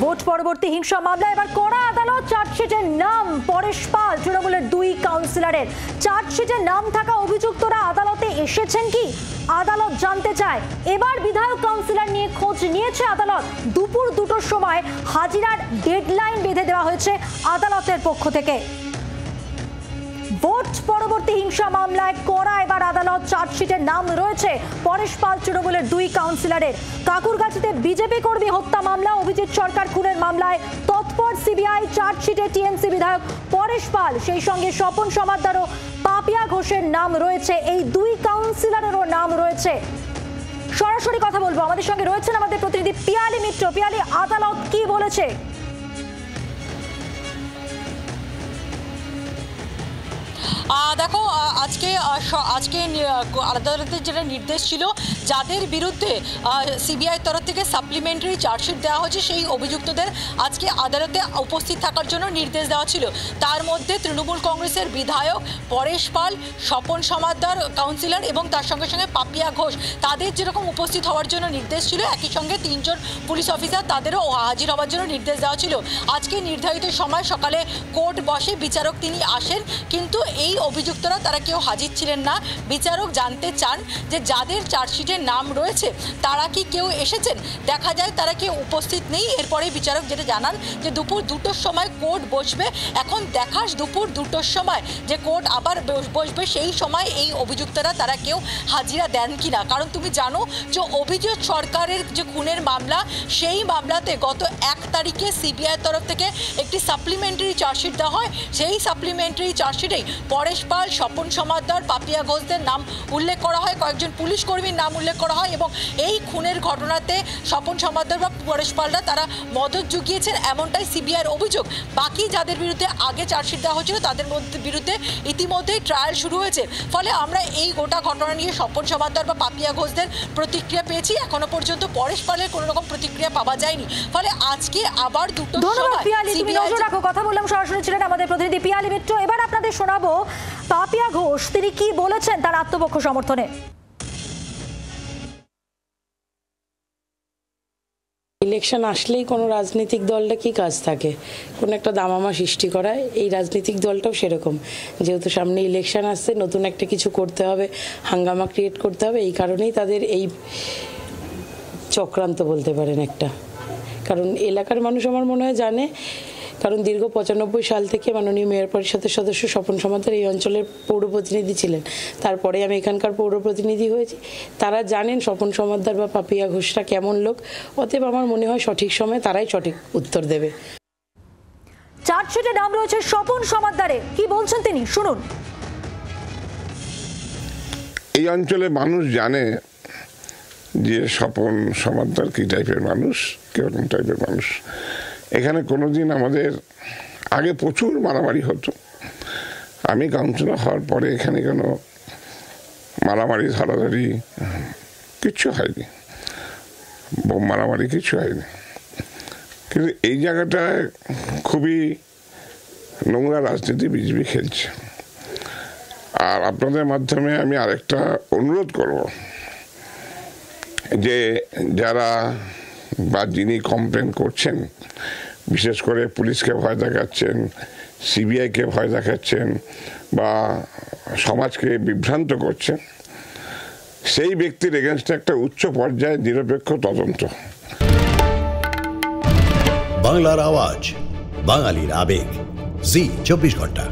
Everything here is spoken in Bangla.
ভোট পরবর্তী হিংসা মামলায় এবার কড়া আদালত। চার্জশিটের নাম পরেশ পাল, তৃণমূলের 2 কাউন্সিলরের। চার্জশিটের নাম থাকা অভিযুক্তরা আদালতে এসেছেন কি আদালত জানতে চায়। এবার বিধায়ক কাউন্সিলর নিয়ে খোঁজ নিয়েছে আদালত। দুপুর 2টোর সময় হাজিরার ডেডলাইন বেঁধে দেওয়া হয়েছে আদালতের পক্ষ থেকে। ভোট পরবর্তী হিংসা মামলায় কড়া এবার আদালত। চার্জশিটের নাম রয়েছে পরেশ পাল, তৃণমূলের 2 কাউন্সিলরের। কাকুরগাছিতে বিজেপি কর্মী হত্যা মামলা, অভিজিৎ সরকার খুনের মামলায় তৎপর সিবিআই। চার্জশিটে টিএমসি বিধায়ক পরেশ পাল, সেই সঙ্গে স্বপন সমাদ্দার ও পাপিয়া ঘোষের নাম রয়েছে। এই 2 কাউন্সিলরেরও নাম রয়েছে। সরাসরি কথা বলবো, আমাদের সঙ্গে রয়েছেন আমাদের প্রতিনিধি পিয়ালি মিত্র। পিয়ালি, আদালত কি বলেছে? দেখো, আজকে আদালতের যেটা নির্দেশ ছিল, যাদের বিরুদ্ধে সিবিআই তরফ থেকে সাপ্লিমেন্টারি চার্জশিট দেওয়া হয়েছে সেই অভিযুক্তদের আজকে আদালতে উপস্থিত থাকার জন্য নির্দেশ দেওয়া ছিল। তার মধ্যে তৃণমূল কংগ্রেসের বিধায়ক পরেশ পাল, স্বপন সমাদ্দার কাউন্সিলর এবং তার সঙ্গে সঙ্গে পাপিয়া ঘোষ, তাদের যেরকম উপস্থিত হওয়ার জন্য নির্দেশ ছিল, একই সঙ্গে 3 জন পুলিশ অফিসার তাদেরও হাজির হওয়ার জন্য নির্দেশ দেওয়া ছিল। আজকে নির্ধারিত সময় সকালে কোর্ট বসে, বিচারক তিনি আসেন, কিন্তু এই অভিযুক্তরা তারা কেউ হাজির ছিলেন না। বিচারক জানতে চান যে যাদের চার্জশিটের নাম রয়েছে তারা কি কেউ এসেছেন। দেখা যায় তারা কেউ উপস্থিত নেই। এরপরে বিচারক যেটা জানান যে দুপুর 2টোর সময় কোর্ট বসবে। এখন দেখাস দুপুর 2টোর সময় যে কোর্ট আবার বসবে, সেই সময় এই অভিযুক্তরা তারা কেউ হাজিরা দেন কিনা। কারণ তুমি জানো যে অভিজিৎ সরকারের যে খুনের মামলা, সেই মামলাতে গত 1 তারিখে সিবিআই তরফ থেকে একটি সাপ্লিমেন্টারি চার্জশিট দেওয়া হয়। সেই সাপ্লিমেন্টারি চার্জশিটেই পরেশ পাল, স্বপন সমাদ্দার, পাপিয়া ঘোষদের নাম উল্লেখ করা হয়, কয়েকজন পুলিশ কর্মীর নাম উল্লেখ করা হয় এবং এই খুনের ঘটনাতে স্বপন সমাদ্দার বা পরেশ পালরা তারা মদত জুগিয়েছেন, এমনটাই সিবিআইয়ের অভিযোগ। বাকি যাদের বিরুদ্ধে আগে চার্জশিট দেওয়া হয়েছিল তাদের বিরুদ্ধে ইতিমধ্যেই ট্রায়াল শুরু হয়েছে। ফলে আমরা এই গোটা ঘটনা নিয়ে স্বপন সমাদ্দার বা পাপিয়া ঘোষদের প্রতিক্রিয়া পেয়েছি। এখনো পর্যন্ত পরেশ পালের কোনো রকম প্রতিক্রিয়া পাওয়া যায়নি। ফলে আজকে আবার 2টোর সময় কথা বললাম, সরাসরি ছিলেন আমাদের প্রতিনিধি পিয়ালি মিত্র। এবার আপনাদের শোনাবো পাপিয়া ঘোষ, তিনি কি বলেছেন তার আত্মপক্ষ সমর্থনে। ইলেকশন আসলেই কোনো রাজনৈতিক দলটা কি কাজ থাকে, কোনো একটা দামামা সৃষ্টি করায়। এই রাজনৈতিক দলটাও সেরকম, যেহেতু সামনে ইলেকশন আসছে, নতুন একটা কিছু করতে হবে, হাঙ্গামা ক্রিয়েট করতে হবে। এই কারণেই তাদের এই চক্রান্ত বলতে পারেন একটা। কারণ এলাকার মানুষ আমার মনে হয় জানে, কারণ দীর্ঘ 95 সাল থেকে মাননীয় মেয়র পরিষদের সদস্য স্বপন সমাদ্দার এই অঞ্চলের পৌর প্রতিনিধি ছিলেন। তারপরে আমি এখানকার পৌর প্রতিনিধি হয়েছি। তারা জানেন স্বপন সমাদ্দার বা পাপিয়া ঘোষরা কেমন লোক। অতএব আমার মনে হয় সঠিক সময়ে তারাই সঠিক উত্তর দেবে। চার্জশিটে নাম রয়েছে স্বপন সমাদ্দারের, কি বলছেন তিনি, শুনুন। এই অঞ্চলে মানুষ জানে যে স্বপন সমাদ্দার কি টাইপের মানুষ, কেরকম টাইপের মানুষ। এখানে কোনোদিন আমাদের আগে প্রচুর মারামারি হতো। আমি কাউন্সিলর হওয়ার পরে এখানে কোনো মারামারি ধরাধরি কিচ্ছু হয়নি, বোম মারামারি কিছু হয়নি। কিন্তু এই জায়গাটায় খুবই নোংরা রাজনীতি বিজেপি খেলছে। আর আপনাদের মাধ্যমে আমি আরেকটা অনুরোধ করব যে যারা বা যিনি কমপ্লেন করছেন, বিশেষ করে পুলিশকে ভয় দেখাচ্ছেন, সিবিআইকে ভয় দেখাচ্ছেন বা সমাজকে বিভ্রান্ত করছেন, সেই ব্যক্তির এগেনস্টে একটা উচ্চ পর্যায়ে নিরপেক্ষ তদন্ত। বাংলার আওয়াজ, বাঙালির আবেগ, জি 24 ঘন্টা।